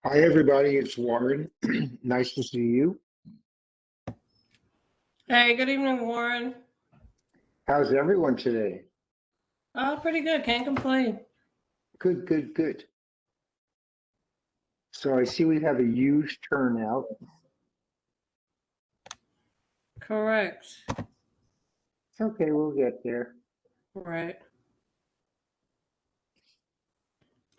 Hi, everybody. It's Warren. Nice to see you. Hey, good evening, Warren. How's everyone today? Pretty good. Can't complain. Good, good, good. So I see we have a huge turnout. Correct. It's okay, we'll get there. Right.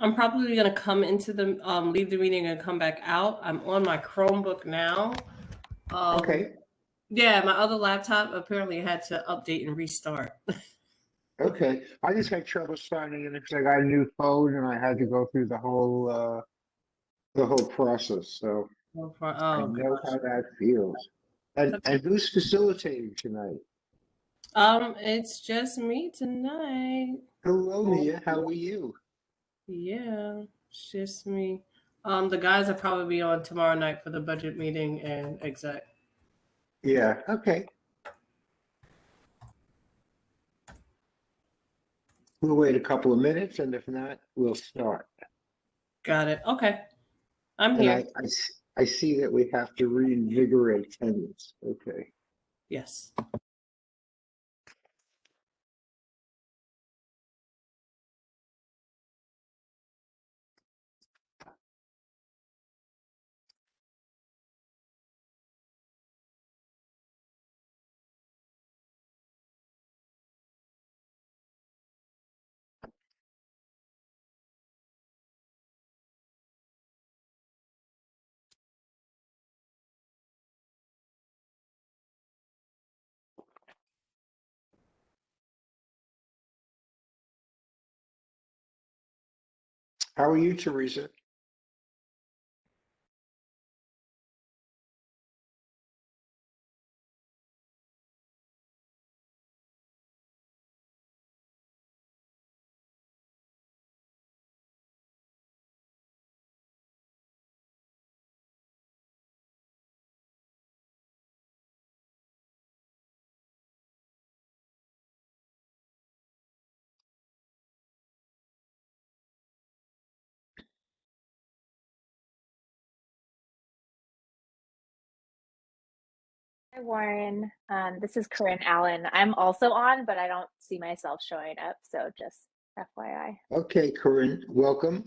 I'm probably gonna come into the leave the meeting and come back out. I'm on my Chromebook now. Um, Okay, yeah, my other laptop apparently had to update and restart. okay. I just had trouble signing in because I got a new phone and I had to go through the whole process. So I Oh know gosh. how that feels. And who's facilitating tonight? It's just me tonight. Hello, Mia. How are you? Yeah, it's just me. The guys will probably be on tomorrow night for the budget meeting and exec. Yeah, okay. We'll wait a couple of minutes, and if not, we'll start. Got it. Okay, I'm And here. I see that we have to reinvigorate attendance. Okay. Yes. How are you, Teresa? Hi, Warren. This is Corinne Allen. I'm also on, but I don't see myself showing up, so just FYI. Okay, Corinne, welcome.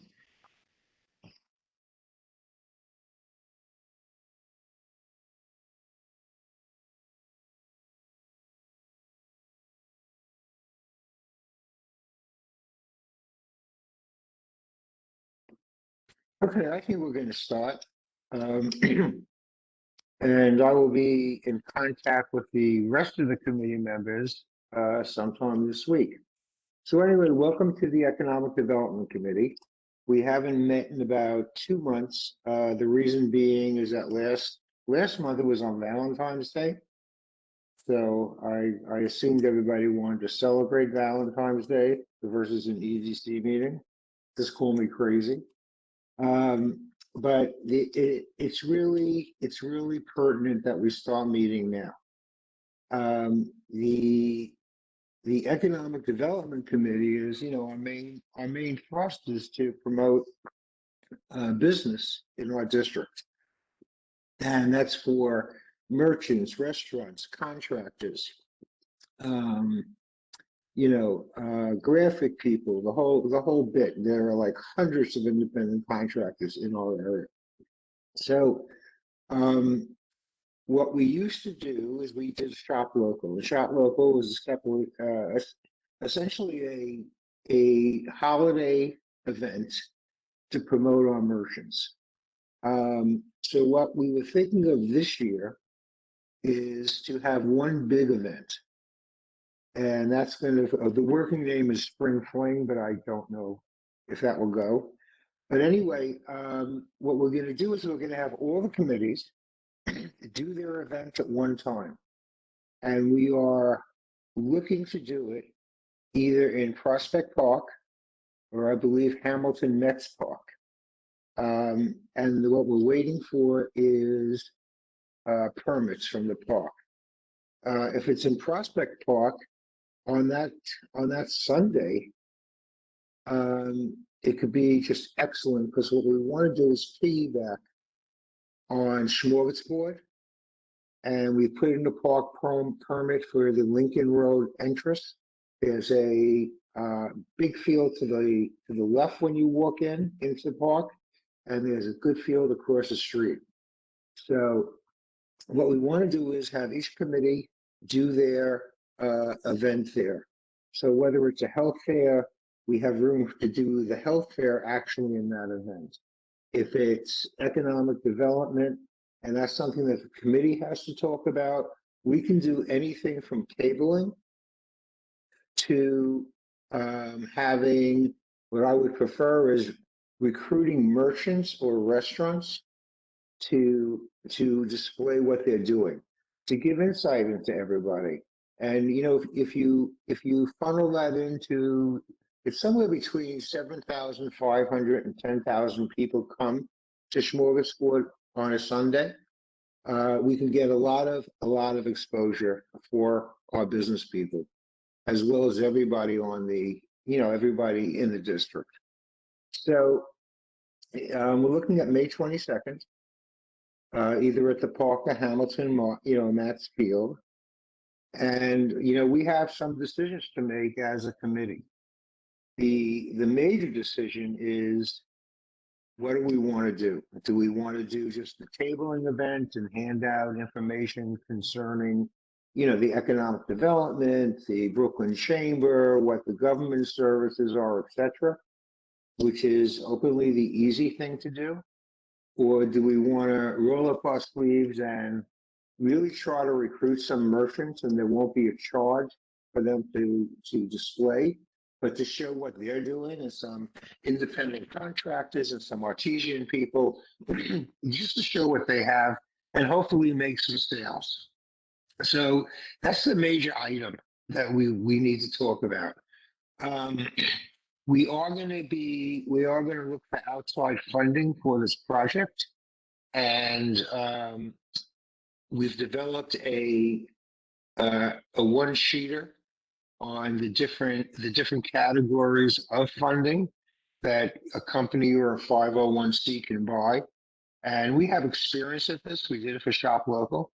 Okay, I think we're going to start. Um, and I will be in contact with the rest of the committee members sometime this week. So anyway, welcome to the Economic Development Committee. We haven't met in about 2 months. The reason being is that last month it was on Valentine's Day. So I assumed everybody wanted to celebrate Valentine's Day versus an EDC meeting. Just call me crazy. But it's really pertinent that we start meeting now. The Economic Development Committee is, our main thrust is to promote business in our district, and that's for merchants, restaurants, contractors, um, graphic people, the whole bit. There are like hundreds of independent contractors in our area. So what we used to do is we did shop local. The shop local was essentially a holiday event to promote our merchants. So what we were thinking of this year is to have one big event. And that's the working name is Spring Fling, but I don't know if that will go. But anyway, what we're going to do is we're going to have all the committees do their event at one time. And we are looking to do it either in Prospect Park or I believe Hamilton Mets Park. And what we're waiting for is permits from the park. If it's in Prospect Park on that Sunday, it could be just excellent because what we want to do is piggyback on Smorgasbord, and we put in the park permit for the Lincoln Road entrance. There's a big field to the left when you walk into the park, and there's a good field across the street. So what we want to do is have each committee do their event there. So whether it's a health fair, we have room to do the health fair actually in that event. If it's economic development, and that's something that the committee has to talk about, we can do anything from cabling to having, what I would prefer is recruiting merchants or restaurants to display what they're doing, to give insight into everybody. And you know, if you funnel that into, it's somewhere between 7,500 and 10,000 people come to Smorgasbord on a Sunday, we can get a lot of exposure for our business people, as well as everybody on the, you know, everybody in the district. So we're looking at May 22nd. Either at the park or Hamilton, you know, Matt's Field. And, you know, we have some decisions to make as a committee. The major decision is, what do we want to do? Do we want to do just the tabling event and hand out information concerning, you know, the economic development, the Brooklyn Chamber, what the government services are, etc., which is openly the easy thing to do? Or do we want to roll up our sleeves and really try to recruit some merchants, and there won't be a charge for them to display, but to show what they're doing, and some independent contractors and some artesian people, just to show what they have and hopefully make some sales. So that's the major item that we need to talk about. We are going to look for outside funding for this project, and we've developed a one-sheeter on the different categories of funding that a company or a 501c can buy. And we have experience at this. We did it for Shop Local.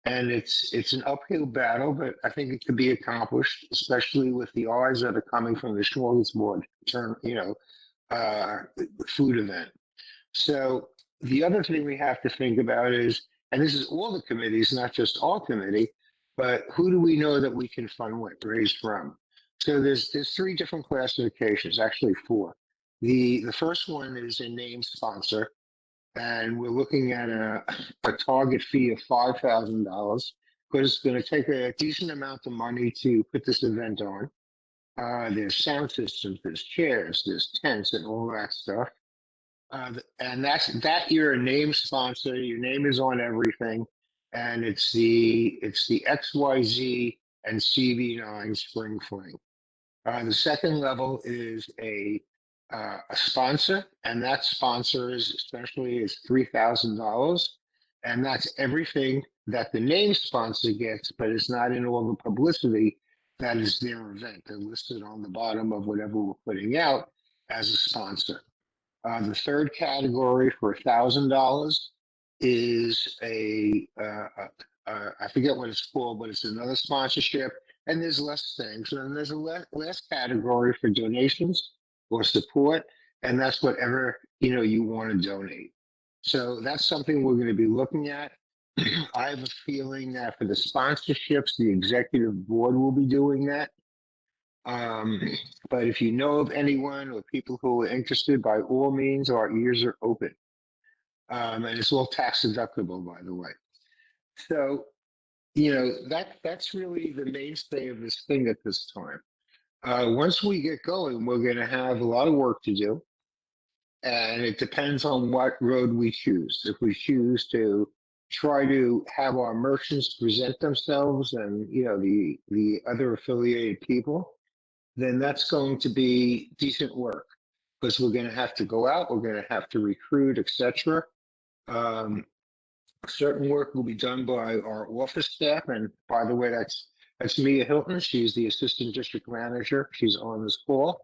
And it's an uphill battle, but I think it can be accomplished, especially with the odds that are coming from the Smorgasbord food event. So the other thing we have to think about is, and this is all the committees, not just our committee, but who do we know that we can raise from? So there's three different classifications, actually four. The first one is a named sponsor. And we're looking at a target fee of $5,000, because it's going to take a decent amount of money to put this event on. There's sound systems, there's chairs, there's tents, and all that stuff. And that you're a named sponsor. Your name is on everything, and it's the XYZ and CB9 Spring Fling. The second level is a sponsor, and that sponsor is $3,000, and that's everything that the name sponsor gets, but it's not in all the publicity that is their event. They're listed on the bottom of whatever we're putting out as a sponsor. The third category for $1,000 is I forget what it's called, but it's another sponsorship, and there's less things. And then there's a last category for donations or support, and that's whatever you want to donate. So that's something we're going to be looking at. I have a feeling that for the sponsorships, the executive board will be doing that. But if you know of anyone or people who are interested, by all means, our ears are open. And it's all tax deductible, by the way. So, that's really the mainstay of this thing at this time. Once we get going, we're going to have a lot of work to do. And it depends on what road we choose. If we choose to try to have our merchants present themselves and, the other affiliated people, then that's going to be decent work, because we're going to have to go out, we're going to have to recruit, etc. Certain work will be done by our office staff, and by the way, that's Mia Hilton. She's the assistant district manager. She's on this call,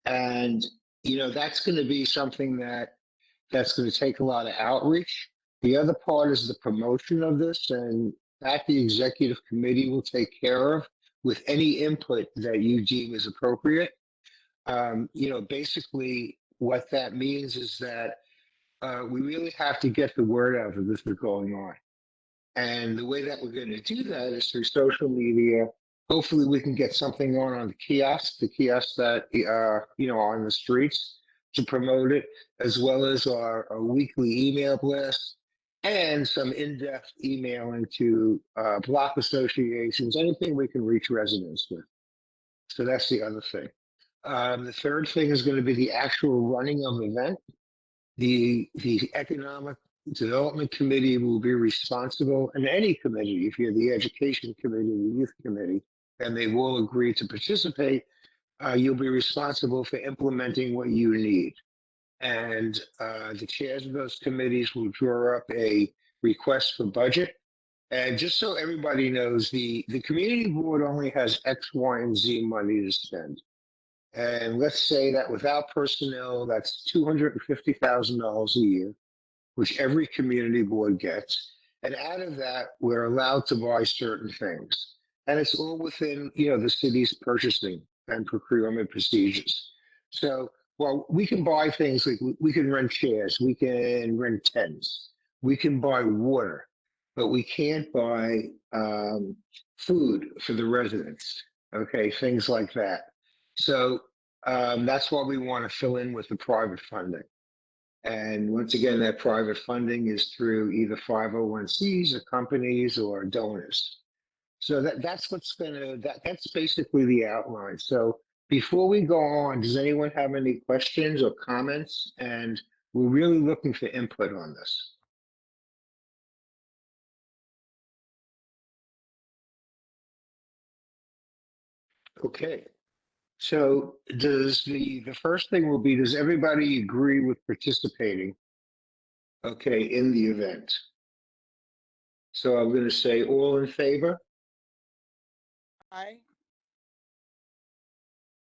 And, that's going to be something that's going to take a lot of outreach. The other part is the promotion of this, and that the executive committee will take care of with any input that you deem is appropriate. Basically what that means is that we really have to get the word out that this is going on. And the way that we're going to do that is through social media. Hopefully we can get something on the kiosks that, on the streets to promote it, as well as our weekly email blast and some in-depth emailing to block associations, anything we can reach residents with. So that's the other thing. The third thing is going to be the actual running of the event. The Economic Development Committee will be responsible, and any committee, if you're the Education Committee, the Youth Committee, and they will agree to participate, you'll be responsible for implementing what you need. And the chairs of those committees will draw up a request for budget. And just so everybody knows, the community board only has X, Y, and Z money to spend. And let's say that without personnel, that's $250,000 a year, which every community board gets. And out of that, we're allowed to buy certain things. And it's all within, the city's purchasing and procurement procedures. So, well, we can buy things like we can rent chairs, we can rent tents, we can buy water, but we can't buy food for the residents. Okay, things like that. So that's why we want to fill in with the private funding. And once again, that private funding is through either 501Cs or companies or donors. So that's that's basically the outline. So before we go on, does anyone have any questions or comments? And we're really looking for input on this. Okay. So does the first thing will be, does everybody agree with participating, okay, in the event? So I'm going to say all in favor. Aye.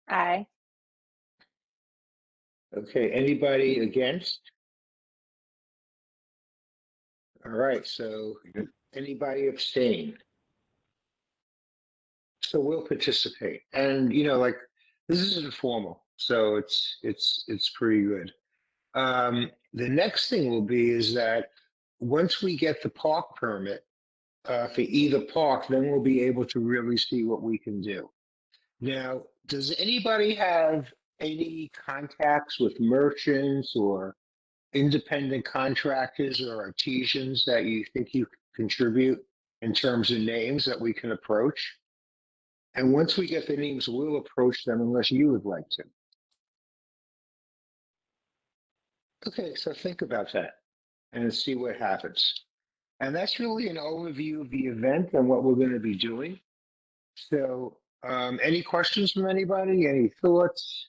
Aye. Okay, anybody against? All right, so anybody abstain? So we'll participate. And this is informal, so it's pretty good. The next thing will be is that once we get the park permit for either park, then we'll be able to really see what we can do. Now, does anybody have any contacts with merchants or independent contractors or artisans that you think you could contribute in terms of names that we can approach? And once we get the names, we'll approach them unless you would like to. Okay, so think about that and see what happens. And that's really an overview of the event and what we're going to be doing. So any questions from anybody? Any thoughts,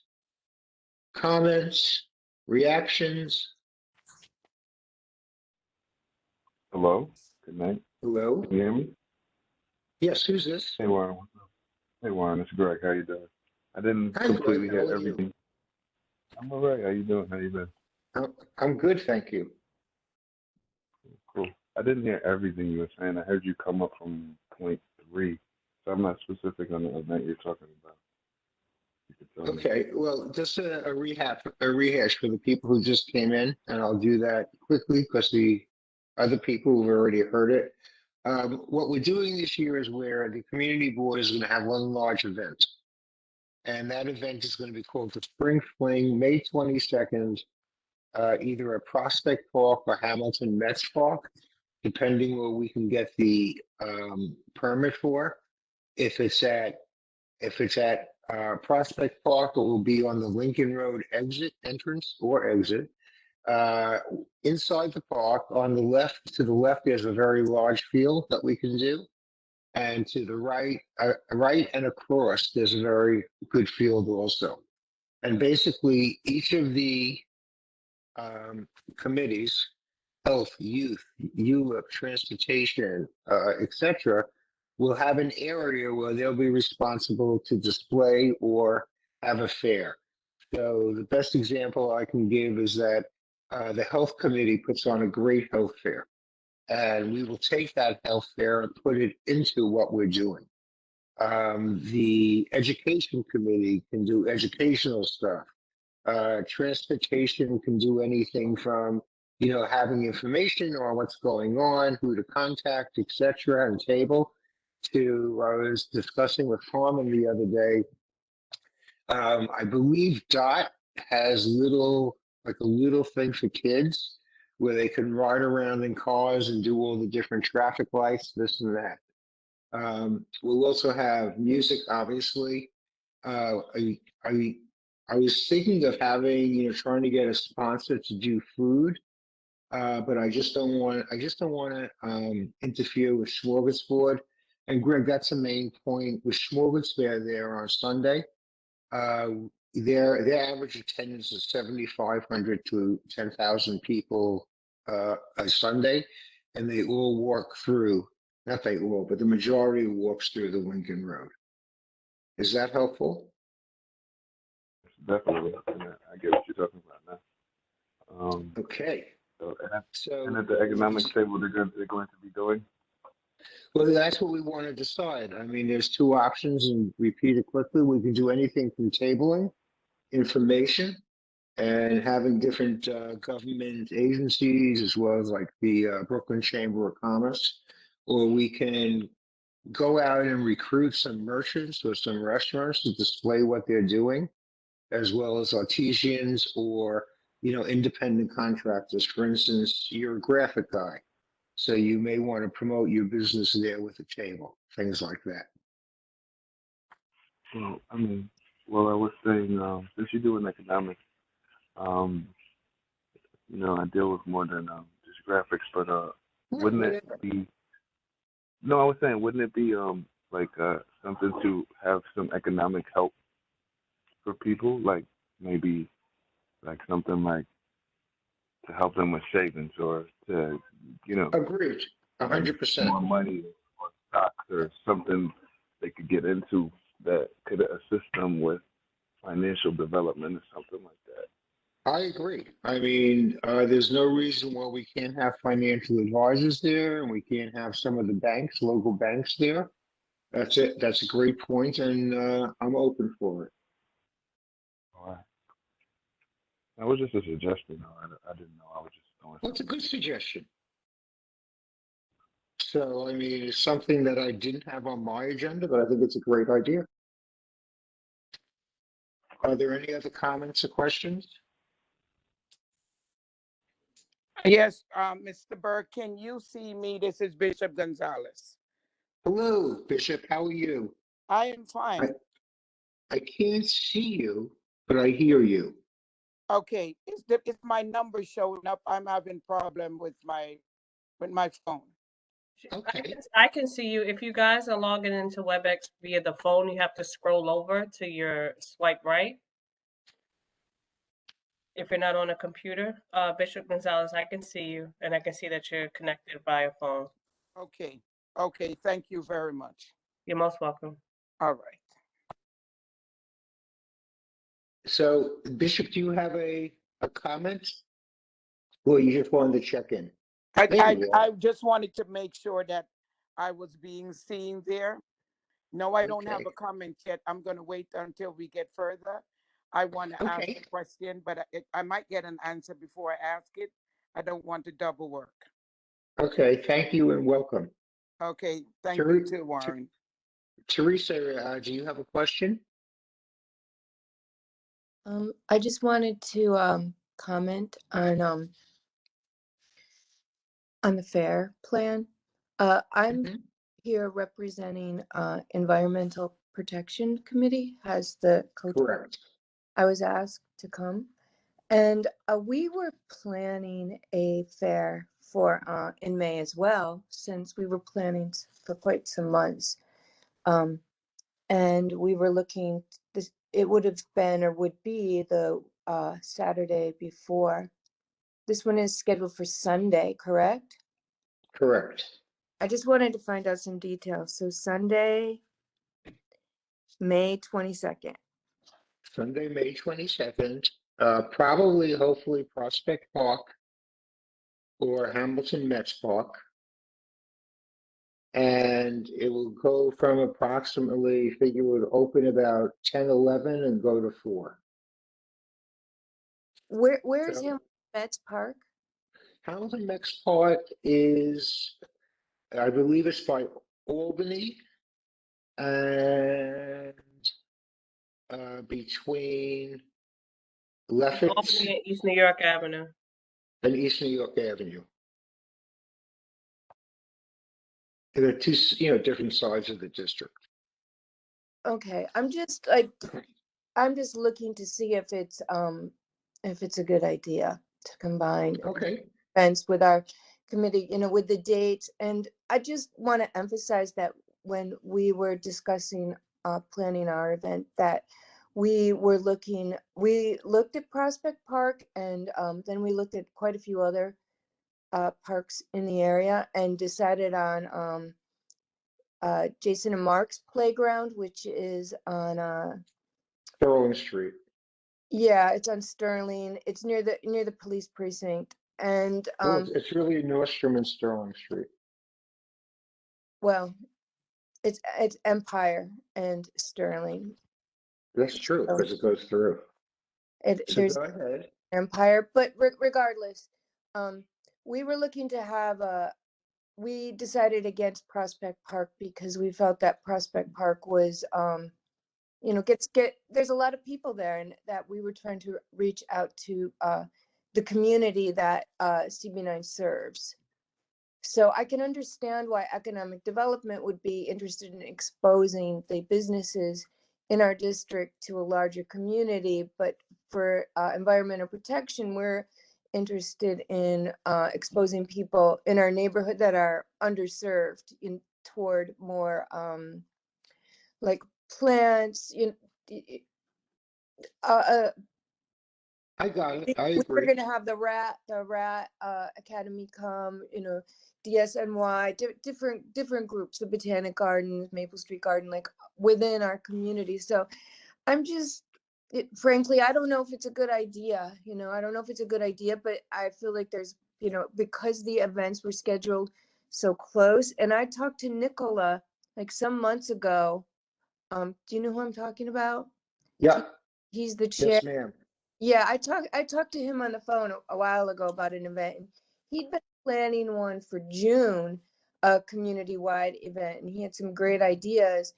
comments, reactions? Hello. Good night. Hello? Can you hear me? Yes, who's this? Hey Warren. What's up? Hey Warren, it's Greg. How you doing? I didn't Hi, completely Greg. How hear are you? everything. I'm all right. How you doing? How you been? I'm good, thank you. Cool. I didn't hear everything you were saying. I heard you come up from point 3, so I'm not specific on the event you're talking about. You could tell me. Okay, well, just a rehash for the people who just came in, and I'll do that quickly because the other people have already heard it. What we're doing this year is where the community board is going to have one large event. And that event is going to be called the Spring Fling, May 22nd, either at Prospect Park or Hamilton Mets Park, depending where we can get the permit for. If it's at Prospect Park, it will be on the Lincoln Road entrance or exit. Inside the park, on the left, to the left, there's a very large field that we can do. And to the right and across, there's a very good field also. And basically, each of the committees, health, youth, ULIP, transportation, etc., will have an area where they'll be responsible to display or have a fair. So the best example I can give is that the health committee puts on a great health fair. And we will take that health fair and put it into what we're doing. The education committee can do educational stuff. Transportation can do anything from, having information on what's going on, who to contact, etc. and table to, I was discussing with Harmon the other day. I believe DOT has like a little thing for kids where they can ride around in cars and do all the different traffic lights, this and that. We'll also have music, obviously. I was thinking of having, trying to get a sponsor to do food, but I just don't want to interfere with Smorgasbord. And Greg, that's the main point with Smorgasbord there on Sunday. Their average attendance is 7,500 to 10,000 people a Sunday, and they all walk through. Not they all, but the majority walks through the Lincoln Road. Is that helpful? Definitely. I get what you're talking about now. Okay. And at the economic table, they're going to be doing. Well, that's what we want to decide. I mean, there's two options, and repeat it quickly. We can do anything from tabling information and having different government agencies, as well as like the Brooklyn Chamber of Commerce, or we can go out and recruit some merchants or some restaurants to display what they're doing, as well as artisans or, independent contractors. For instance, you're a graphic guy, so you may want to promote your business there with a table, things like that. Well, I mean, I was saying, since you're doing economics, I deal with more than just graphics, but wouldn't it be? No, I was saying, wouldn't it be like something to have some economic help for people, like maybe like something like to help them with savings or to, Agreed, 100%. more money or stocks or something they could get into that could assist them with financial development or something like that. I agree. I mean, there's no reason why we can't have financial advisors there, and we can't have some of the banks, local banks there. That's it. That's a great point, and I'm open for it. All right. That was just a suggestion, though. I didn't know. I was just going. That's a good suggestion. So, I mean, it's something that I didn't have on my agenda, but I think it's a great idea. Are there any other comments or questions? Yes, Mr. Burke, can you see me? This is Bishop Gonzalez. Hello, Bishop. How are you? I am fine. I can't see you, but I hear you. Okay, is my number showing up? I'm having problem with my phone. Okay. I can see you. If you guys are logging into WebEx via the phone, you have to scroll over to your swipe right. If you're not on a computer, Bishop Gonzalez, I can see you, and I can see that you're connected via phone. Okay. Thank you very much. You're most welcome. All right. So, Bishop, do you have a comment? Well, you just wanted to check in. I just wanted to make sure that I was being seen there. No, I don't have a comment yet. I'm going to wait until we get further. I want to ask a question, but I might get an answer before I ask it. I don't want to double work. Okay, thank you and welcome. Okay, thank you too, Warren. Teresa, do you have a question? I just wanted to comment on the FAIR plan. I'm here representing Environmental Protection Committee as the co-chair. Correct. I was asked to come, and we were planning a fair for in May as well, since we were planning for quite some months. And we were looking, it would have been or would be the Saturday before. This one is scheduled for Sunday, correct? Correct. I just wanted to find out some details. So Sunday, May 22nd. Sunday, May 22nd, probably, hopefully Prospect Park or Hamilton Mets Park. And it will go from approximately, I think it would open about 10, 11 and go to 4. Where's So- Hamilton Mets Park? Hamilton Mets Park is, I believe it's by Albany and between Lefferts Albany and East New York Avenue. and East New York Avenue. There are two, different sides of the district. Okay, I'm just looking to see if it's a good idea to combine Okay. events with our committee, with the dates. And I just want to emphasize that when we were discussing planning our event, that we looked at Prospect Park, and then we looked at quite a few other parks in the area and decided on Jason and Mark's playground, which is on Sterling Street. yeah, it's on Sterling. It's near the police precinct. And Well, it's really Nordstrom and Sterling Street. well, it's Empire and Sterling. That's true, because it goes through. So There's go ahead. Empire, but regardless, we were looking to have we decided against Prospect Park because we felt that Prospect Park was there's a lot of people there, and that we were trying to reach out to the community that CB9 serves. So I can understand why economic development would be interested in exposing the businesses in our district to a larger community, but for environmental protection, we're interested in exposing people in our neighborhood that are underserved toward more like plants. I got it. I We're agree. going to have the rat academy come, DSNY, different groups, the Botanic Gardens, Maple Street Garden, like within our community. So I'm just, frankly, I don't know if it's a good idea. I don't know if it's a good idea, but I feel like there's, because the events were scheduled so close. And I talked to Nicola like some months ago. Do you know who I'm talking about? Yeah. He's the chair. Yes, ma'am. Yeah, I talked to him on the phone a while ago about an event. And he'd been planning one for June, a community-wide event, and he had some great ideas.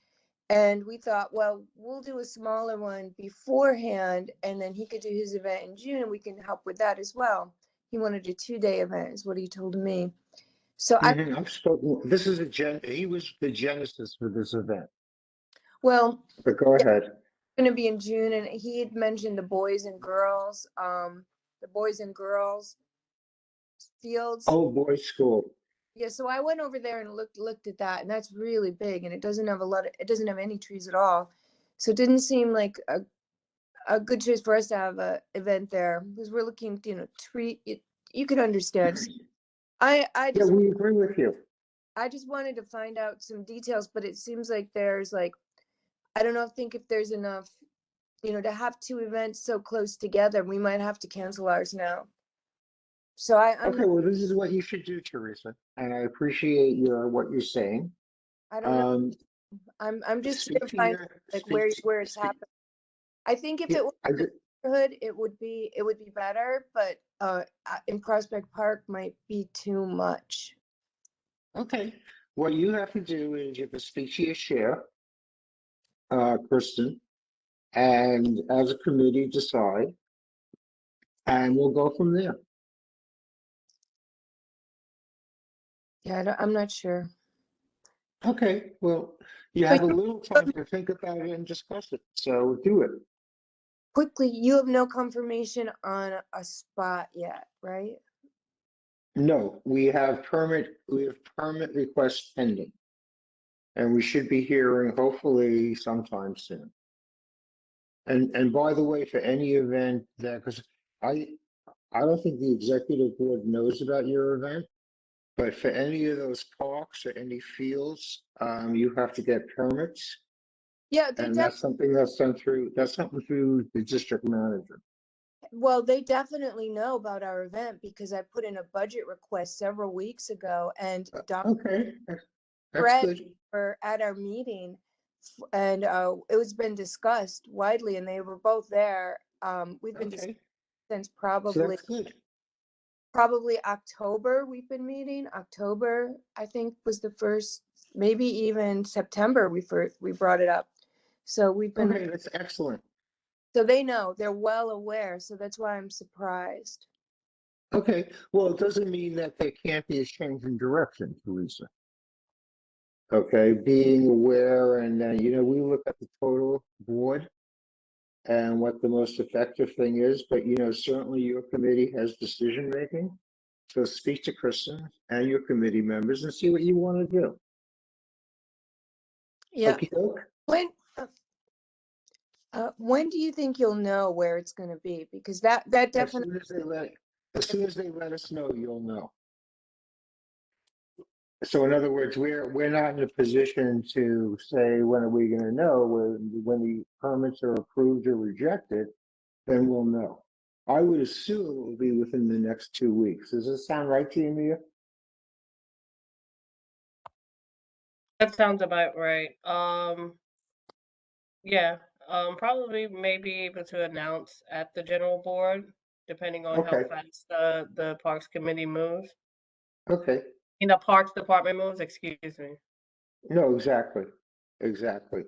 And we thought, well, we'll do a smaller one beforehand, and then he could do his event in June, and we can help with that as well. He wanted a 2-day event, is what he told me. So I've spoken. This is he was the genesis for this event. well, But go ahead. going to be in June, and he had mentioned the boys and girls fields. Oh, boys' school. Yeah, so I went over there and looked at that, and that's really big, and it doesn't have any trees at all. So it didn't seem like a good choice for us to have a event there, because we're looking, you can understand. I Yeah, just we agree with you. I just wanted to find out some details, but it seems like there's like, I don't know, think if there's enough, to have 2 events so close together, we might have to cancel ours now. So I'm Okay, well, this is what you should do, Teresa, and I appreciate what you're saying. I don't know. Um, I'm just speak trying to to find your, like speak, where it's speak, happening. I think if yeah, it was I in the did, neighborhood, it would be better, but in Prospect Park might be too much. okay. What you have to do is you have to speak to your chair, Kristen, and as a committee decide, and we'll go from there. Yeah, I'm not sure. Okay, well, you But have a little time to think about it and discuss it, so do it. quickly, you have no confirmation on a spot yet, right? No, we have permit requests pending. And we should be hearing hopefully sometime soon. And by the way, for any event that, because I don't think the executive board knows about your event, but for any of those parks or any fields, you have to get permits. Yeah, And that's something that's done through, that's something through the district manager. well, they definitely know about our event because I put in a budget request several weeks ago and Dr. Okay, that's Fred good. were at our meeting and it was been discussed widely and they were both there. We've been discussing Okay, since so probably that's good. October. We've been meeting. October, I think, was the first, maybe even September we brought it up. So we've been, Okay, that's excellent. so they know, they're well aware. So that's why I'm surprised. Okay, well, it doesn't mean that there can't be a change in direction, Teresa. Okay, being aware and, we look at the total board and what the most effective thing is, but, certainly your committee has decision making. So speak to Kristen and your committee members and see what you want to do. Yeah. Okay, When, when do you think you'll know where it's going to be? Because that as definitely, soon as they let us know, you'll know. So in other words, we're not in a position to say, when are we going to know? When the permits are approved or rejected, then we'll know. I would assume it will be within the next 2 weeks. Does this sound right to you, Mia? That sounds about right. Yeah, probably may be able to announce at the general board, depending on how Okay, fast the Parks Committee moves. okay. The Parks Department moves, excuse me. No, exactly, exactly.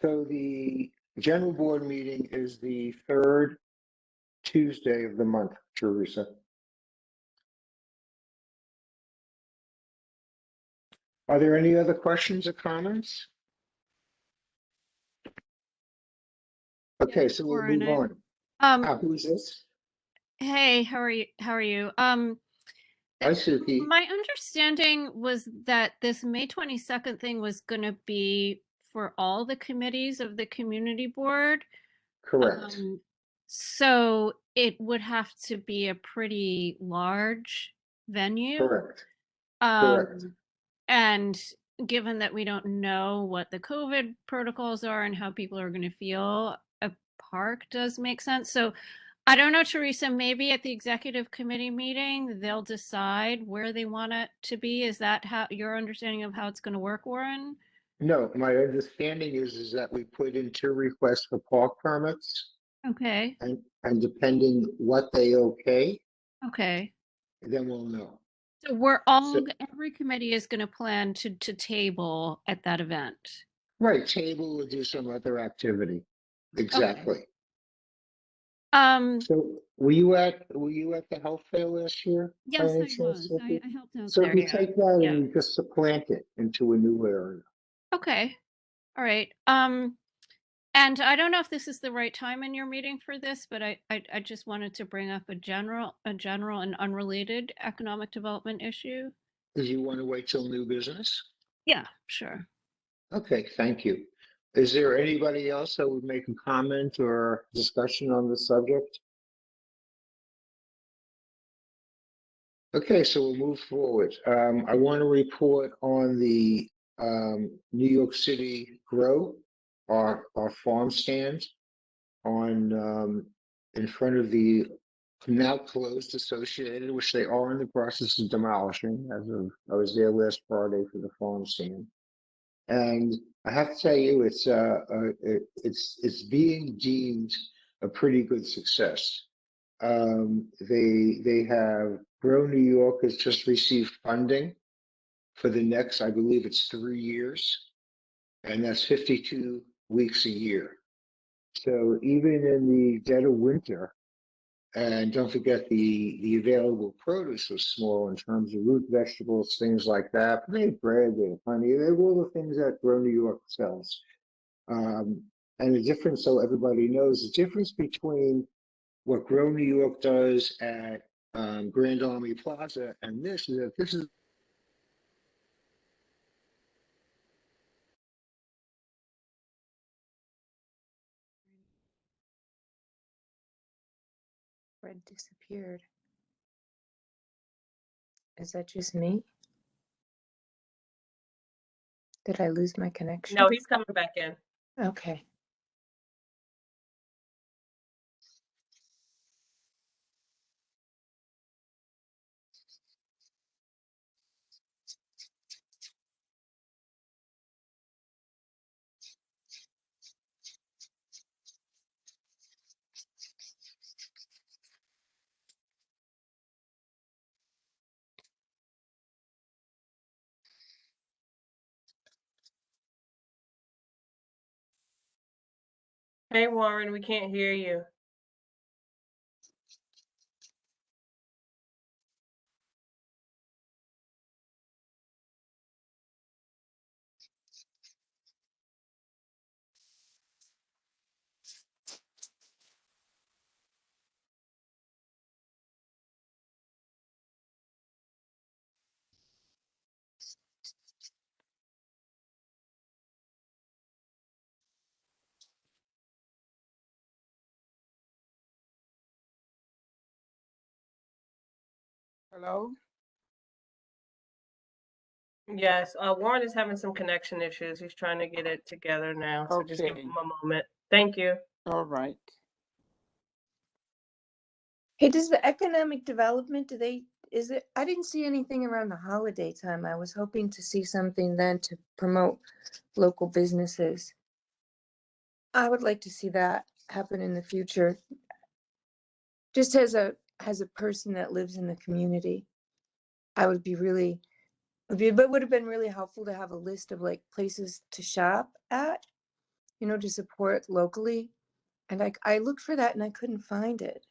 So the general board meeting is the third Tuesday of the month, Teresa. Are there any other questions or comments? Okay, so we'll Warren, move on. Who's this? hey, how are you? How are you? Hi, Suki. My understanding was that this May 22nd thing was going to be for all the committees of the community board. Correct. So it would have to be a pretty large venue. Correct. Correct. And given that we don't know what the COVID protocols are and how people are going to feel, a park does make sense. So I don't know, Teresa, maybe at the executive committee meeting, they'll decide where they want it to be. Is that how your understanding of how it's going to work, Warren? No, my understanding is that we put in 2 requests for park permits Okay. and depending what they okay, Okay. then we'll know. So every committee is going to plan to table at that event. Right, table will do some other activity. Exactly. So were you at the health fair last year? by Yes, any I chance, was. Sophie? I helped out So if there. you Yeah. take that Yeah. and you just supplant it into a new area. Okay. All right. And I don't know if this is the right time in your meeting for this, but I just wanted to bring up a general and unrelated economic development issue. Do you want to wait till new business? Yeah, sure. Okay, thank you. Is there anybody else that would make a comment or discussion on the subject? Okay, so we'll move forward. I want to report on the New York City Grow, our farm stand on in front of the now closed Associated, which they are in the process of demolishing. I was there last Friday for the farm stand, and I have to tell you, it's being deemed a pretty good success. They have Grow New York has just received funding for the next, I believe it's 3 years, and that's 52 weeks a year. So even in the dead of winter, and don't forget the available produce was small in terms of root vegetables, things like that. But they have bread, they have honey, they have all the things that Grow New York sells. And the difference, so everybody knows, the difference between what Grow New York does at Grand Army Plaza and this is that this is Fred disappeared. Is that just me? Did I lose my connection? No, he's coming back in. Okay. Hey, Warren, we can't hear you. Hello? Yes, Warren is having some connection issues. He's trying to get it together now, so just give Okay. him a moment. Thank you. All right. Hey, does the economic development, I didn't see anything around the holiday time. I was hoping to see something then to promote local businesses. I would like to see that happen in the future. Just as a person that lives in the community, I would be really, but would have been really helpful to have a list of like places to shop at, to support locally. And I looked for that and I couldn't find it.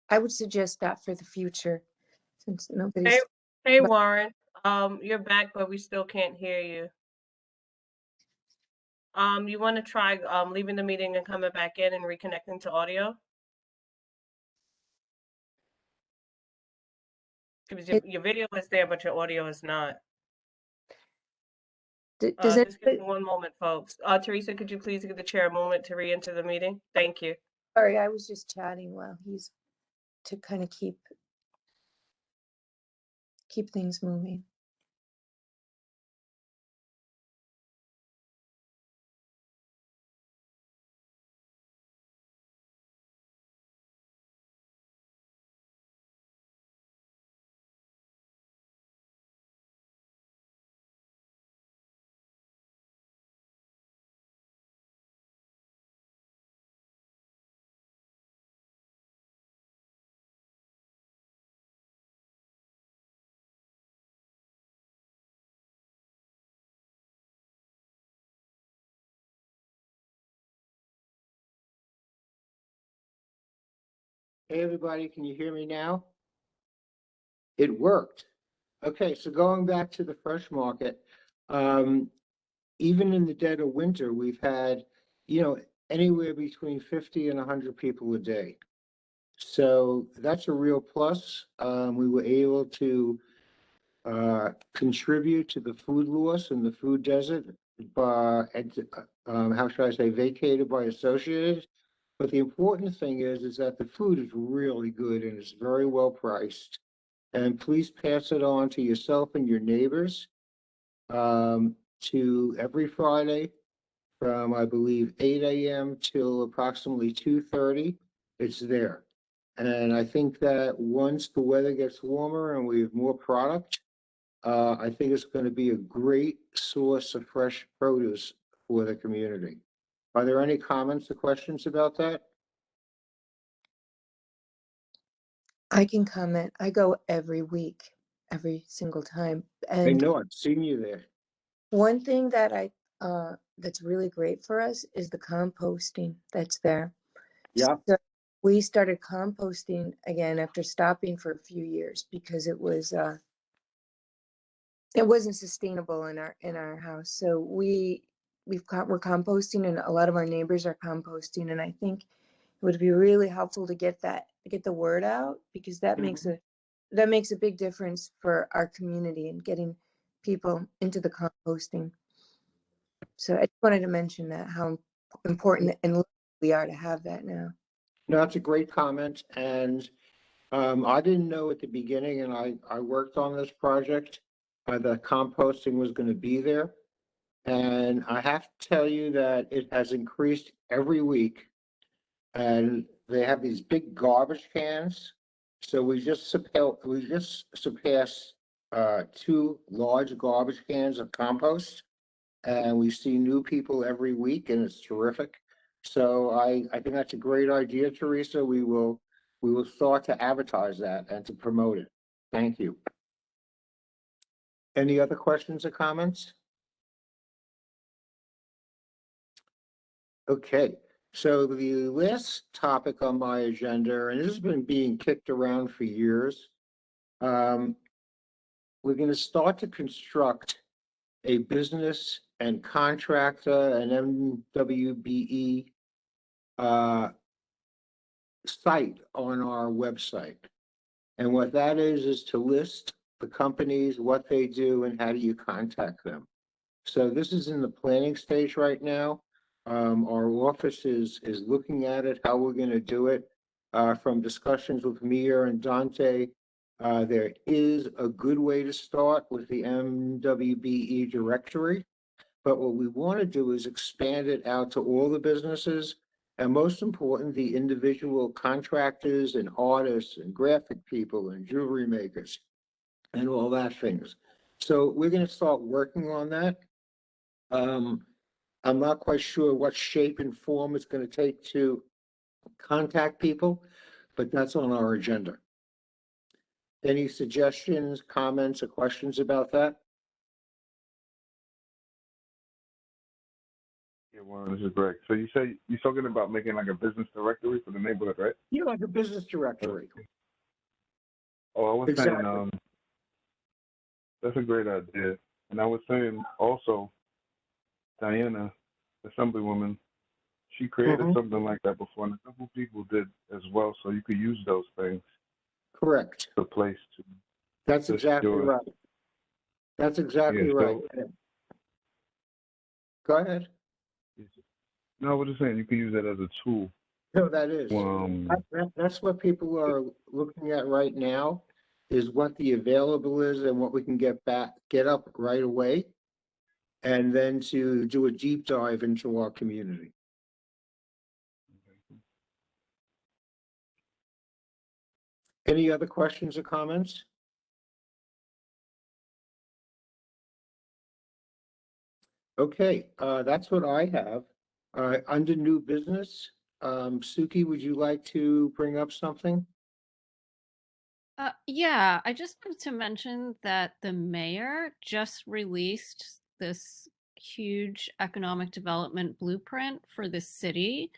I would suggest that for the future, since nobody's. Hey, Warren. You're back, but we still can't hear you. You want to try leaving the meeting and coming back in and reconnecting to audio? Because your video is there, but your audio is not. Does it? Just give me one moment, folks. Teresa, could you please give the chair a moment to re-enter the meeting? Thank you. Sorry, I was just chatting while he's to kind of keep things moving. Hey, everybody, can you hear me now? It worked. Okay, so going back to the fresh market, even in the dead of winter, we've had, anywhere between 50 and 100 people a day. So that's a real plus. We were able to contribute to the food loss in the food desert by, how should I say, vacated by Associated. But the important thing is that the food is really good and it's very well priced. And please pass it on to yourself and your neighbors. To every Friday from, I believe, 8 a.m. till approximately 2:30, it's there. And I think that once the weather gets warmer and we have more product, I think it's going to be a great source of fresh produce for the community. Are there any comments or questions about that? I can comment. I go every week, every single time. I And know, I've seen you there. one thing that that's really great for us is the composting that's there. Yeah. So we started composting again after stopping for a few years because it wasn't sustainable in our house. So we're composting, and a lot of our neighbors are composting, and I think it would be really helpful to get the word out, because that makes a big difference for our community and getting people into the composting. So I just wanted to mention that, how important and we are to have that now. No, that's a great comment. And I didn't know at the beginning, and I worked on this project. the composting was going to be there. And I have to tell you that it has increased every week. And they have these big garbage cans. So we just surpassed 2 large garbage cans of compost. And we see new people every week, and it's terrific. So I think that's a great idea, Teresa. We will start to advertise that and to promote it. Thank you. Any other questions or comments? Okay, so the last topic on my agenda, and this has been being kicked around for years, we're going to start to construct a business and contractor and MWBE site on our website. And what that is to list the companies, what they do, and how do you contact them. So this is in the planning stage right now. Our office is looking at it, how we're going to do it. From discussions with Mia and Dante, there is a good way to start with the MWBE directory. But what we want to do is expand it out to all the businesses, and most important, the individual contractors and artists and graphic people and jewelry makers and all that things. So we're going to start working on that. I'm not quite sure what shape and form it's going to take to contact people, but that's on our agenda. Any suggestions, comments, or questions about that? Yeah, Warren, this is Greg. So you say you're talking about making like a business directory for the neighborhood, right? Yeah, like a business directory. Oh, I was Exactly. saying, that's a great idea. And I was saying also, Diana, Assemblywoman, she created something like that before, and a couple people did as well. So you could use those things. Correct. The place to. That's exactly right. That's exactly right. Go ahead. No, I was just saying you can use that as a tool. No, that is. That's what people are looking at right now, is what the available is and what we can get up right away, and then to do a deep dive into our community. Any other questions or comments? Okay, that's what I have. Under new business, Suki, would you like to bring up something? Yeah, I just wanted to mention that the mayor just released this huge economic development blueprint for the city.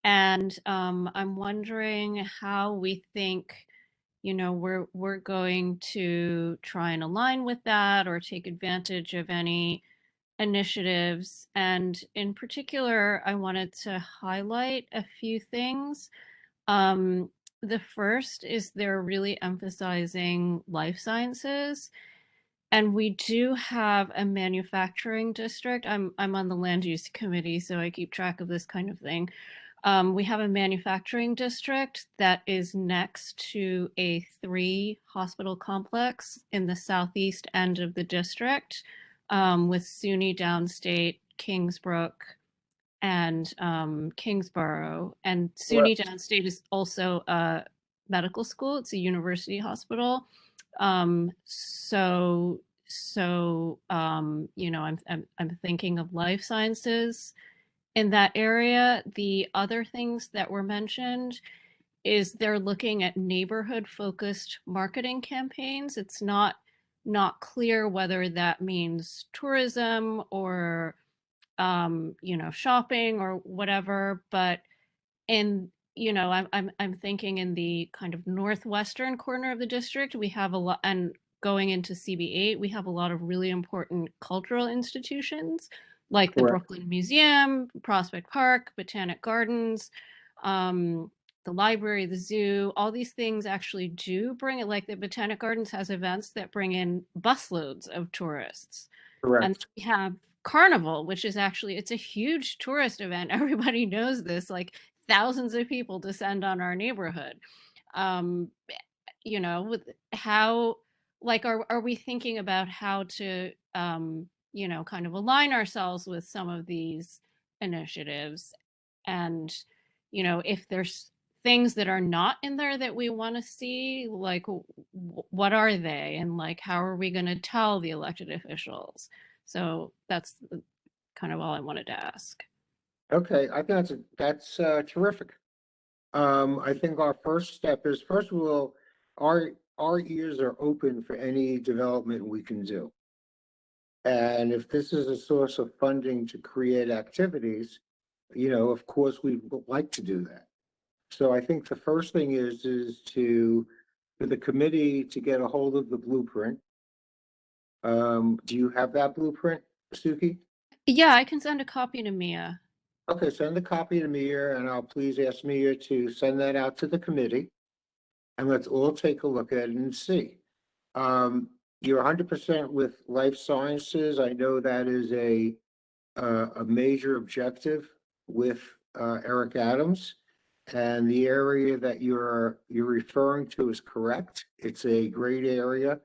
And I'm wondering how we think, we're going to try and align with that or take advantage of any initiatives. And in particular, I wanted to highlight a few things. The first is they're really emphasizing life sciences. And we do have a manufacturing district. I'm on the land use committee, so I keep track of this kind of thing. We have a manufacturing district that is next to a 3-hospital complex in the southeast end of the district, with SUNY Downstate, Kingsbrook, and Kingsborough. And SUNY Downstate is also a medical school. It's a university hospital. I'm thinking of life sciences in that area. The other things that were mentioned is they're looking at neighborhood focused marketing campaigns. It's not clear whether that means tourism or shopping or whatever, but I'm thinking in the kind of northwestern corner of the district, we have a lot, and going into CB8, we have a lot of really important cultural institutions like the Brooklyn Museum, Prospect Park, Botanic Gardens, the library, the zoo. All these things actually do bring it, like the Botanic Gardens has events that bring in busloads of tourists. Correct. And we have Carnival, which is actually, it's a huge tourist event. Everybody knows this, like thousands of people descend on our neighborhood. With how like, are we thinking about how to, kind of align ourselves with some of these initiatives? And, if there's things that are not in there that we want to see, like, what are they? And like, how are we going to tell the elected officials? So that's kind of all I wanted to ask. Okay, I think that's terrific. I think our first step is, first of all, our ears are open for any development we can do. And if this is a source of funding to create activities, of course, we would like to do that. So I think the first thing is for the committee to get a hold of the blueprint. Do you have that blueprint, Suki? Yeah, I can send a copy to Mia. Okay, send a copy to Mia, and I'll please ask Mia to send that out to the committee. And let's all take a look at it and see. You're 100% with life sciences. I know that is a major objective with Eric Adams. And the area that you're referring to is correct. It's a great area.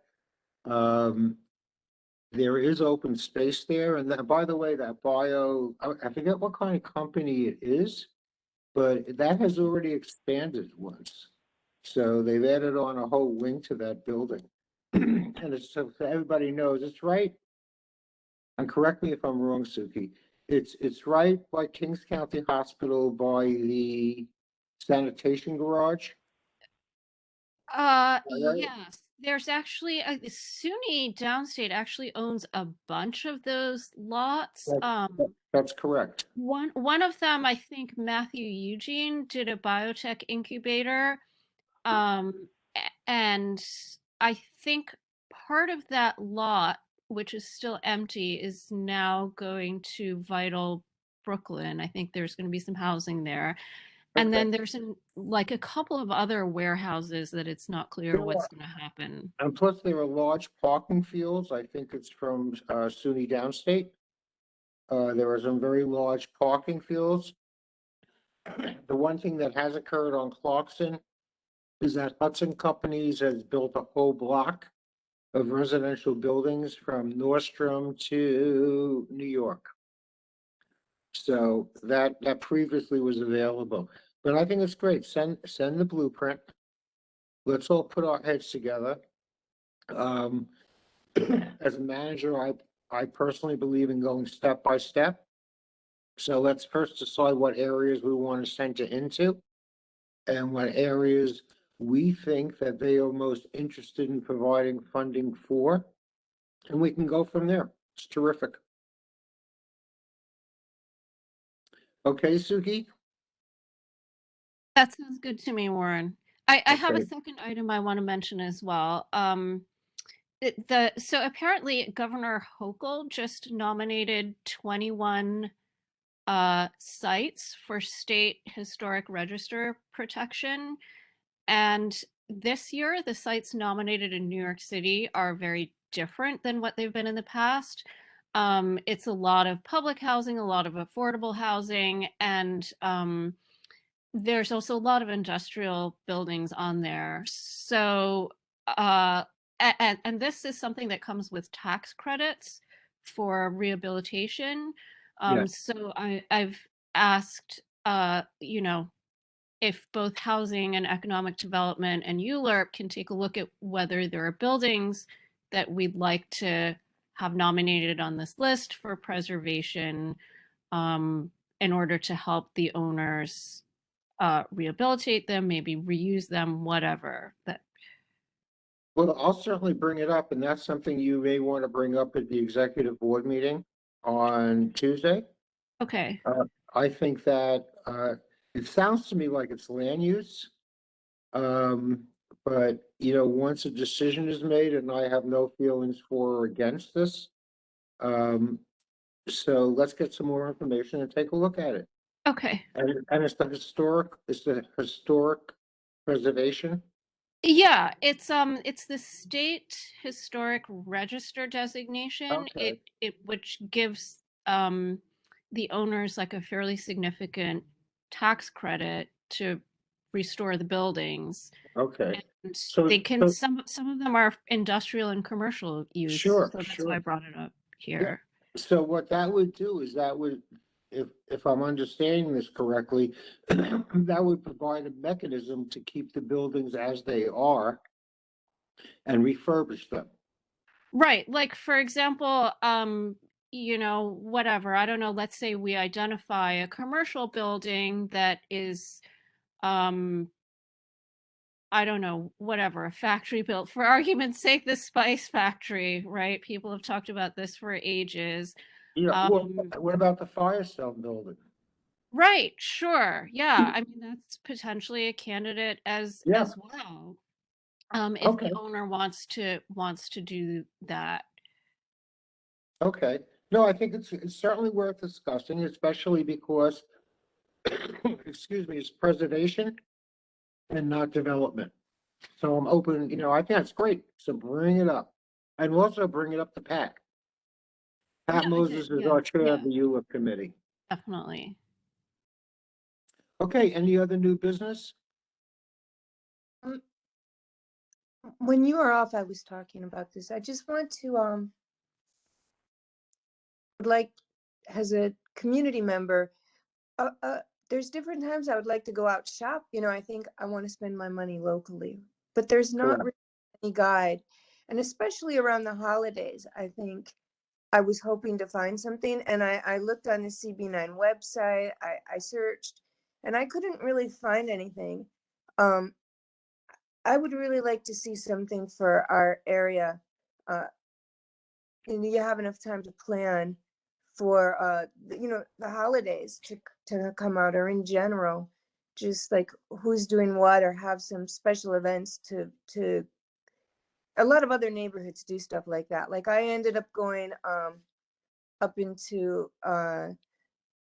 There is open space there, and that, by the way, that I forget what kind of company it is, but that has already expanded once. So they've added on a whole wing to that building. And it's so everybody knows it's right. And correct me if I'm wrong, Suki. It's right by Kings County Hospital by the sanitation garage. Right? Yes. There's actually SUNY Downstate actually owns a bunch of those lots. That's correct. One of them, I think Matthew Eugene did a biotech incubator. And I think part of that lot, which is still empty, is now going to Vital Brooklyn. I think there's going to be some housing there. And Okay. then there's like a couple of other warehouses that it's not clear There what's are. going to happen. And plus there are large parking fields. I think it's from SUNY Downstate. There are some very large parking fields. The one thing that has occurred on Clarkson is that Hudson Companies has built a whole block of residential buildings from Nordstrom to New York. So that previously was available, but I think it's great. Send the blueprint. Let's all put our heads together. As a manager, I personally believe in going step by step. So let's first decide what areas we want to send it into and what areas we think that they are most interested in providing funding for. And we can go from there. It's terrific. Okay, Suki? That sounds good to me, Warren. I have a Okay. second item I want to mention as well. So apparently Governor Hochul just nominated 21 sites for state historic register protection. And this year, the sites nominated in New York City are very different than what they've been in the past. It's a lot of public housing, a lot of affordable housing, and there's also a lot of industrial buildings on there. So, and this is something that comes with tax credits for rehabilitation. Yes. So I've asked, if both housing and economic development and ULURP can take a look at whether there are buildings that we'd like to have nominated on this list for preservation, in order to help the owners rehabilitate them, maybe reuse them, whatever. Well, I'll certainly bring it up, and that's something you may want to bring up at the executive board meeting on Tuesday. Okay. I think that it sounds to me like it's land use. But once a decision is made, and I have no feelings for or against this. So let's get some more information and take a look at it. Okay. And it's the historic preservation. Yeah, it's the state historic register designation. Okay. It which gives the owners like a fairly significant tax credit to restore the buildings. Okay. And So, they can, so some of them are industrial and commercial use. sure, So that's why sure. I brought it up Yeah. here. So what that would do is that would, if I'm understanding this correctly, that would provide a mechanism to keep the buildings as they are and refurbish them. Right. Like, for example, you know, whatever, I don't know, let's say we identify a commercial building that is, I don't know, whatever, a factory built, for argument's sake, the Spice Factory, right? People have talked about this for ages. Yeah, well, Um, what about the Firestone building? right, sure. Yeah. I mean, that's potentially a candidate as Yeah, well. If okay, the owner wants to do that. okay. No, I think it's certainly worth discussing, especially because, excuse me, it's preservation and not development. So I'm open, I think that's great. So bring it up. And also bring it up to Pat. Pat Yeah, I did. Moses is Yeah, our chair of yeah, the ULIP committee. definitely. Okay, any other new business? Um, when you were off, I was talking about this. I just want to would like, as a community member, there's different times I would like to go out shop. I think I want to spend my money locally, but there's not Correct. really any guide, and especially around the holidays. I think I was hoping to find something, and I looked on the CB9 website. I searched, and I couldn't really find anything. I would really like to see something for our area. And you have enough time to plan for the holidays to come out, or in general, just like who's doing what, or have some special events to a lot of other neighborhoods do stuff like that. Like I ended up going up into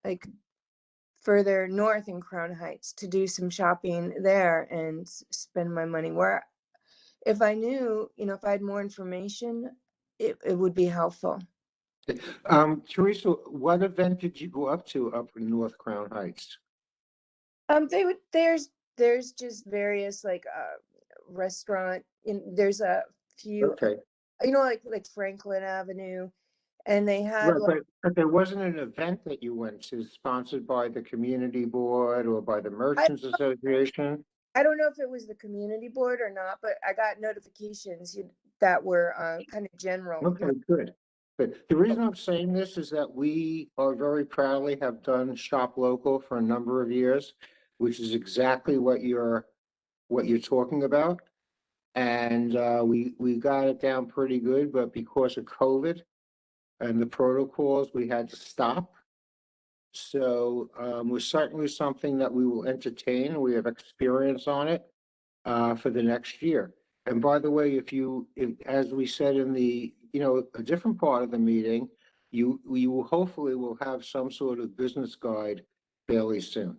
like further north in Crown Heights to do some shopping there and spend my money where, if I knew, if I had more information, it would be helpful. Teresa, what event did you go up to up in North Crown Heights? There's just various like restaurant, there's a few, Okay, like Franklin Avenue, and they had right, like, but there wasn't an event that you went to sponsored by the community board or by the I Merchants Association? I don't know if it was the community board or not, but I got notifications that were kind of general. Okay, good. But the reason I'm saying this is that we are very proudly have done Shop Local for a number of years, which is exactly what you're talking about. And we got it down pretty good, but because of COVID and the protocols, we had to stop. So was certainly something that we will entertain. We have experience on it for the next year. And by the way, as we said in the, a different part of the meeting, you will hopefully will have some sort of business guide fairly soon,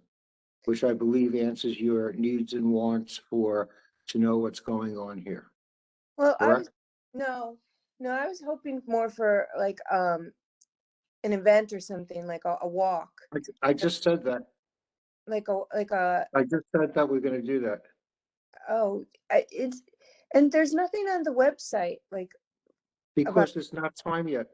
which I believe answers your needs and wants to know what's going on here. Well, Correct? no, I was hoping more for like an event or something, like a walk, I just said that. like a I just said that we're gonna do that. oh, and there's nothing on the website like about. Because it's not time yet.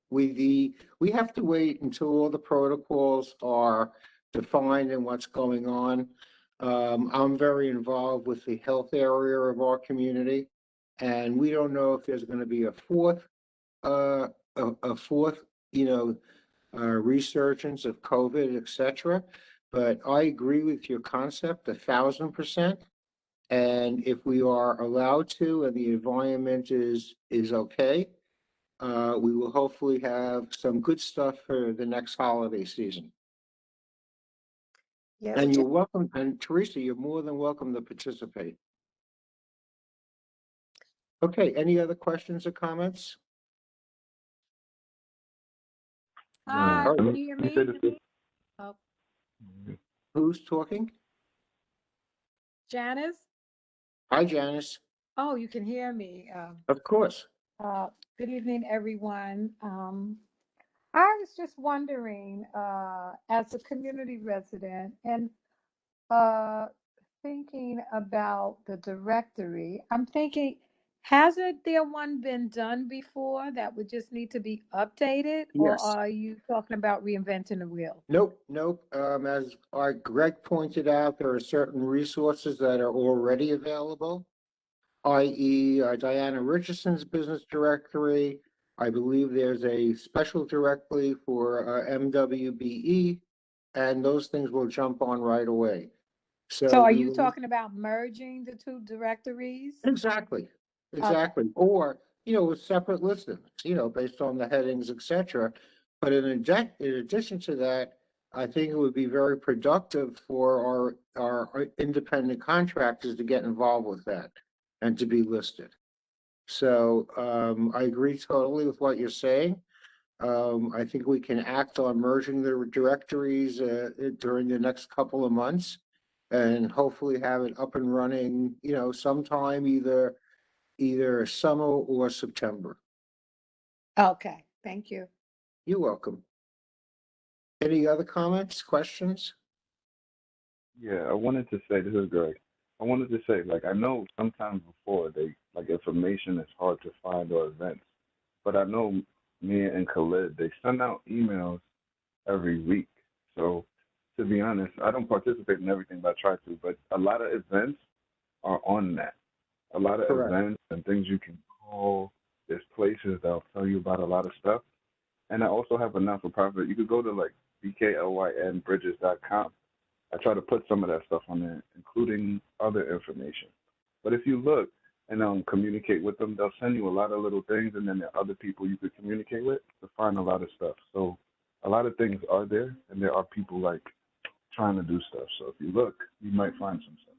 We have to wait until all the protocols are defined and what's going on. I'm very involved with the health area of our community, and we don't know if there's gonna be a fourth, resurgence of COVID, et cetera. But I agree with your concept 1,000%. And if we are allowed to, and the environment is okay, we will hopefully have some good stuff for the next holiday season. Yeah, And which you're is, welcome, and Teresa, you're more than welcome to participate. Okay, any other questions or comments? Hi, All right, can you hear me? Oh, who's talking? Janice? Hi, Janice. Oh, you can hear me. Of course. Good evening, everyone. I was just wondering, as a community resident, and things thinking about the directory. I'm thinking, hasn't there one been done before that would just need to be updated? Or Yes. are you talking about reinventing the wheel? Nope, nope. As our Greg pointed out, there are certain resources that are already available, i.e. Diana Richardson's business directory. I believe there's a special directory for MWBE, and those things will jump on right away. So are we you will- talking about merging the two directories? Exactly, exactly. Or, with separate listings, based on the headings, et cetera. But in addition to that, I think it would be very productive for our independent contractors to get involved with that and to be listed. So, I agree totally with what you're saying. I think we can act on merging the directories, during the next couple of months. And hopefully have it up and running, sometime either summer or September. Okay, thank you. You're welcome. Any other comments, questions? Yeah, I wanted to say, this is Greg. I wanted to say, like, I know sometimes before information is hard to find or events, but I know me and Khalid, they send out emails every week. So to be honest, I don't participate in everything, but I try to. But a lot of events are on that. A lot of Correct. events and things you can call. There's places that'll tell you about a lot of stuff. And I also have a not-for-profit. You could go to like bklynbridges.com. I try to put some of that stuff on there, including other information. But if you look and communicate with them, they'll send you a lot of little things, and then there are other people you could communicate with to find a lot of stuff. So a lot of things are there, and there are people like trying to do stuff. So if you look, you might find some stuff.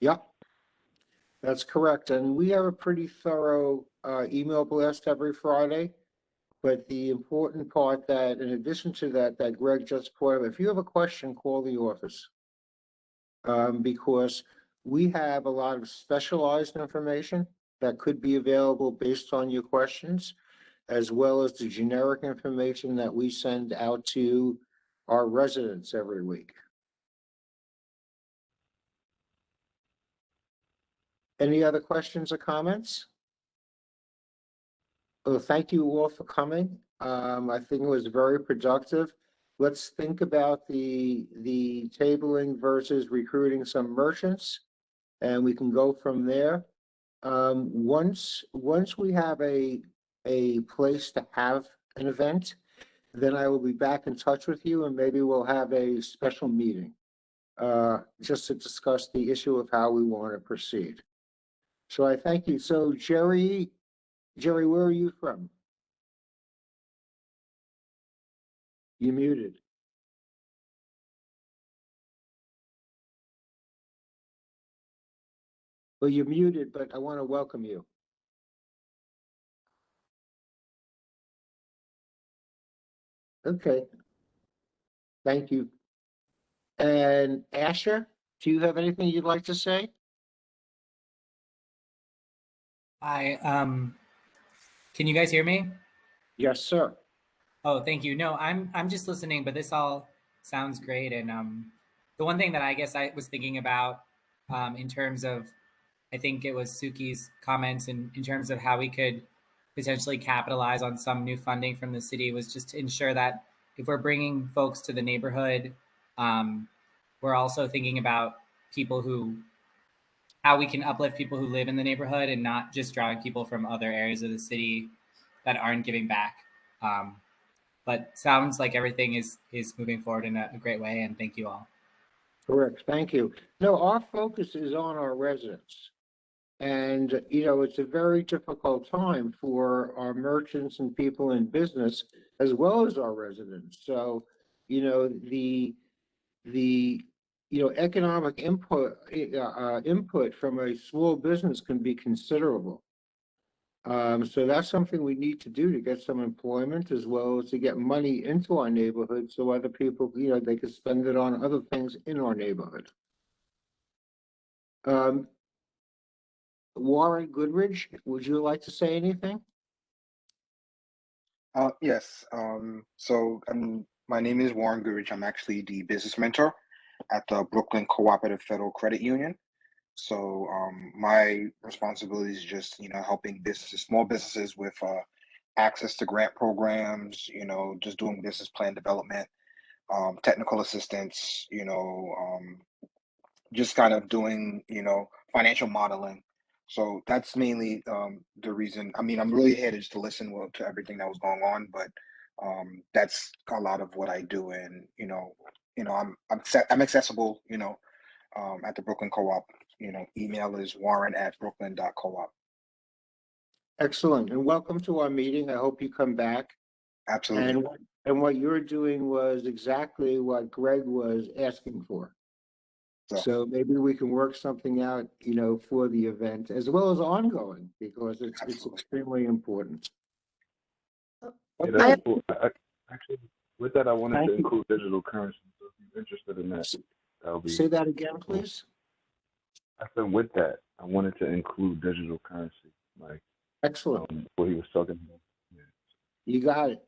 Yep, that's correct. And we have a pretty thorough email blast every Friday. But the important part that, in addition to that Greg just put up, if you have a question, call the office. Because we have a lot of specialized information that could be available based on your questions, as well as the generic information that we send out to our residents every week. Any other questions or comments? Well, thank you all for coming. I think it was very productive. Let's think about the tabling versus recruiting some merchants, and we can go from there. Once we have a place to have an event, then I will be back in touch with you, and maybe we'll have a special meeting just to discuss the issue of how we want to proceed. So I thank you. So Jerry, where are you from? You muted. Well, you're muted, but I want to welcome you. Okay. Thank you. And Asher, do you have anything you'd like to say? Hi, can you guys hear me? Yes, sir. Oh, thank you. No, I'm just listening, but this all sounds great. And the one thing that I guess I was thinking about in terms of, I think it was Suki's comments in terms of how we could potentially capitalize on some new funding from the city was just to ensure that if we're bringing folks to the neighborhood, we're also thinking about how we can uplift people who live in the neighborhood and not just drawing people from other areas of the city that aren't giving back. But sounds like everything is moving forward in a great way, and thank you all. Correct. Thank you. No, our focus is on our residents. And, it's a very difficult time for our merchants and people in business, as well as our residents. So, the economic input from a small business can be considerable. So that's something we need to do to get some employment, as well as to get money into our neighborhood so other people, they can spend it on other things in our neighborhood. Warren Goodridge, would you like to say anything? Yes. My name is Warren Goodrich. I'm actually the business mentor at the Brooklyn Cooperative Federal Credit Union. So my responsibility is just, helping businesses, small businesses with access to grant programs, just doing business plan development, technical assistance, just kind of doing, financial modeling. So that's mainly the reason. I mean, I'm really here just to listen to everything that was going on, but that's a lot of what I do, and I'm accessible, at the Brooklyn Co-op. Email is warren@brooklyn.coop. Excellent. And welcome to our meeting. I hope you come back. Absolutely. And what you're doing was exactly what Greg was asking for. So maybe we can work something out, for the event as well as ongoing, because it's extremely important. Yeah, Okay. that's cool. Actually, with that, I wanted to include digital currency. So if you're interested in that, that'll be. Say that again, please. I said with that, I wanted to include digital currency, like Excellent. what he was talking about. Yeah. You got it.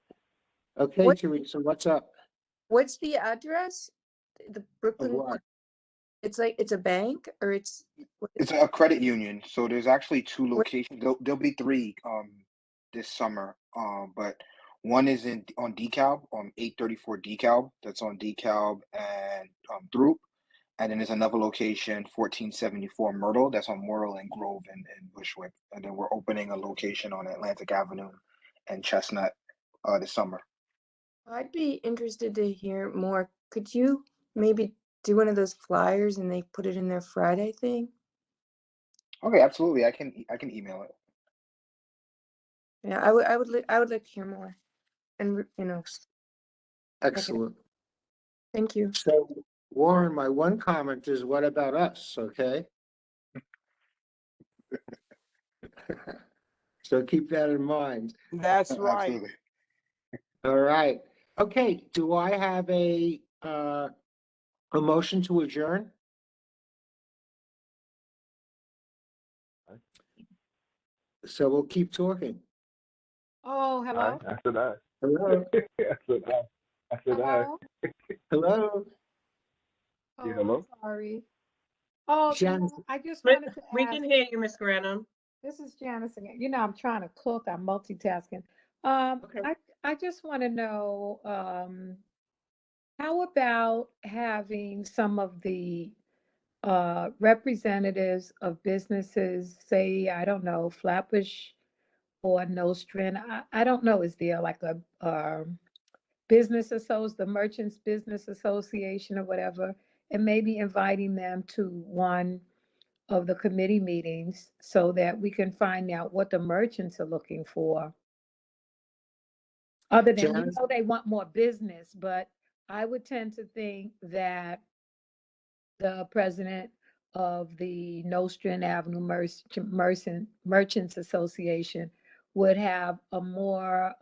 Okay, What- Teresa, what's up? What's the address? The Of Brooklyn, what? it's a bank or it's It's a credit union, so there's actually two locations. There'll be three this summer. But one is on DeKalb, on 834 DeKalb. That's on DeKalb and Throop. And then there's another location, 1474 Myrtle, that's on Myrtle and Grove and Bushwick. And then we're opening a location on Atlantic Avenue and Chestnut this summer. I'd be interested to hear more. Could you maybe do one of those flyers and they put it in their Friday thing? Okay, absolutely. I can email it. Yeah, I would like to hear more. And Excellent. thank you. So, Warren, my one comment is, what about us? Okay. So keep that in mind. That's right. Absolutely. All right. Okay. Do I have a motion to adjourn? So we'll keep talking. Oh, hello. I said I. Hello. I said I. I said I. Hello. Hello. Oh, Yeah, hello? I'm sorry. Oh, Janice. I just wanted to We ask. can hear you, Miss Guerrero. This is Janice again. I'm trying to cook. I'm multitasking. Okay. I just want to know, how about having some of the representatives of businesses, say, I don't know, Flatbush or Nostrand. I don't know. Is there like a the Merchants Business Association or whatever, and maybe inviting them to one of the committee meetings so that we can find out what the merchants are looking for. Other than, Janice? they want more business, but I would tend to think that the president of the Nostrand Avenue Merchants Association would have a more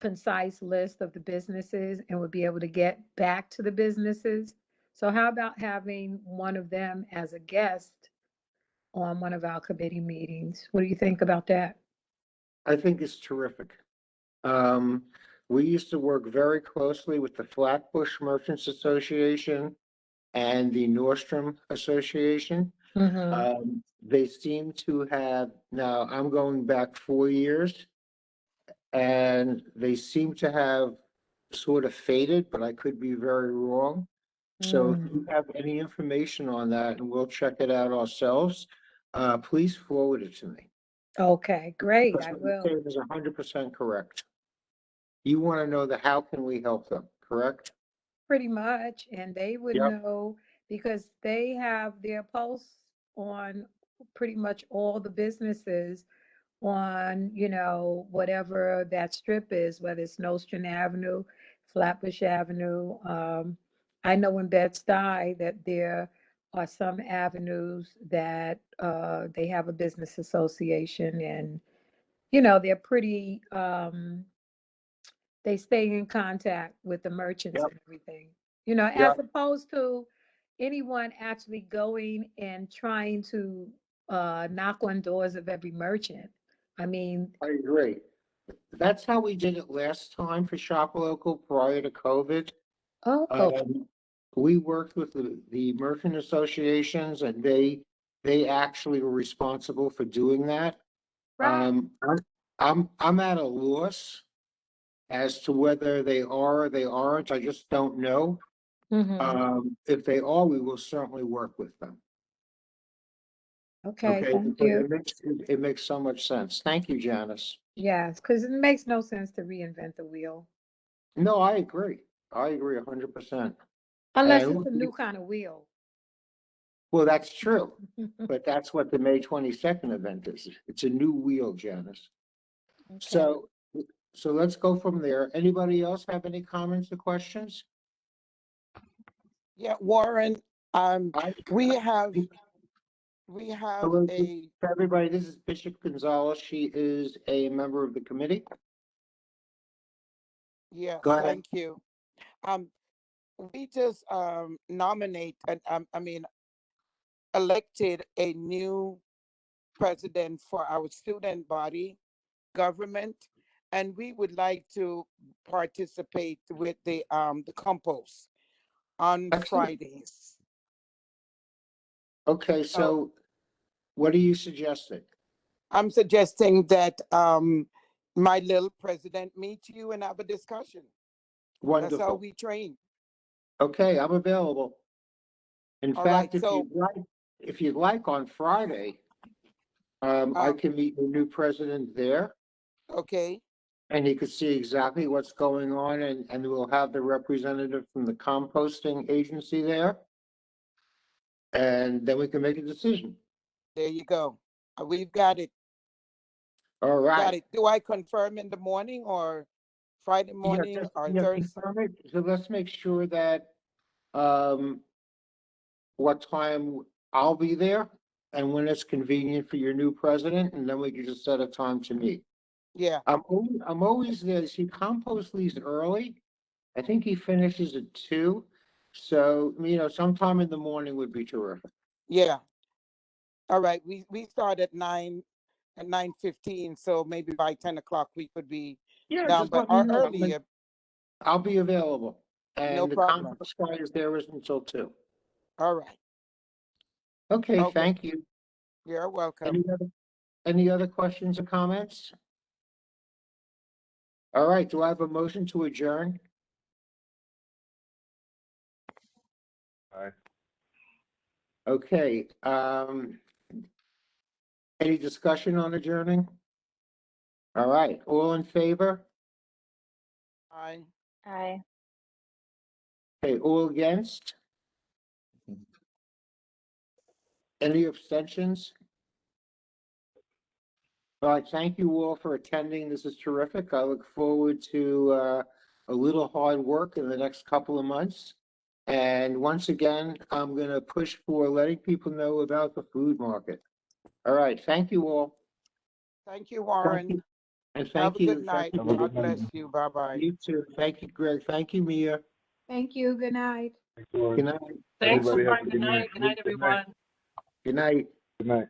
concise list of the businesses and would be able to get back to the businesses. So how about having one of them as a guest on one of our committee meetings? What do you think about that? I think it's terrific. We used to work very closely with the Flatbush Merchants Association and the Nordstrom Association. Mhm. They seem to have, now I'm going back 4 years, and they seem to have sort of faded, but I could be very wrong. So if you have any information on that, and we'll check it out ourselves, please forward it to me. Okay, great. Because I what you're will. saying is 100% correct. You want to know how can we help them, correct? Pretty much, and they would Yep. know because they have their pulse on pretty much all the businesses on, whatever that strip is, whether it's Nostrand Avenue, Flatbush Avenue. I know in Bed-Stuy that there are some avenues that they have a business association and, they're pretty, they stay in contact with the merchants Yep. and everything, Yep. as opposed to anyone actually going and trying to knock on doors of every merchant. I mean, I agree. That's how we did it last time for Shop Local prior to COVID. oh, we worked with the merchant associations and they actually were responsible for doing that. Right. I'm at a loss as to whether they are or they aren't. I just don't know. If they are, we will certainly work with them. Okay, Okay, thank because you. it makes so much sense. Thank you, Janice. Yes, because it makes no sense to reinvent the wheel No, I agree. I agree 100%. unless And it's a new kind of wheel. well, that's true, but that's what the May 22nd event is. It's a new wheel, Janice. Okay. So let's go from there. Anybody else have any comments or questions? Yeah, Warren, we have Hello, a, for everybody, this is Bishop Gonzalez. She is a member of the committee. yes, Go ahead. thank you. We just nominate and elected a new president for our student body government, and we would like to participate with the compost on Excellent. Fridays. Okay, so what are you suggesting? I'm suggesting that my little president meet you and have a discussion. That's how Wonderful. we train. Okay, I'm available. In All fact, right, so if you'd like on Friday, I can meet the new president there okay, and he could see exactly what's going on and we'll have the representative from the composting agency there. And then we can make a decision. there you go. We've got it. All Got right. it. Do I confirm in the morning or Friday morning or Thursday? Confirm it. So let's make sure that, what time I'll be there and when it's convenient for your new president, and then we can just set a time to meet. Yeah, I'm always there. See, compost leaves early. I think he finishes at 2. So, sometime in the morning would be terrific. yeah. All right. We start at 9:15, so maybe by 10 o'clock we could be Yeah, down, just but let me know. earlier. I'll be available. No And the problem. compost guy is there until 2. All right. Okay, Okay. thank you. You're welcome. Any other questions or comments? All right, do I have a motion to adjourn? Aye. Okay, any discussion on adjourning? All right, all in favor? Aye. Aye. Okay, all against? Any abstentions? All right, thank you all for attending. This is terrific. I look forward to a little hard work in the next couple of months. And once again, I'm going to push for letting people know about the food market. All right, thank you all. Thank you, Thank Warren. you. And Have thank a you. good night. Have a God good bless night. you. Bye-bye. You too. Thank you, Greg. Thank you, Mia. Thank you. Good night. Thanks, Warren. Good night. Thanks, Everybody have Warren. a Good night. Good night, everyone. Good night. Good night.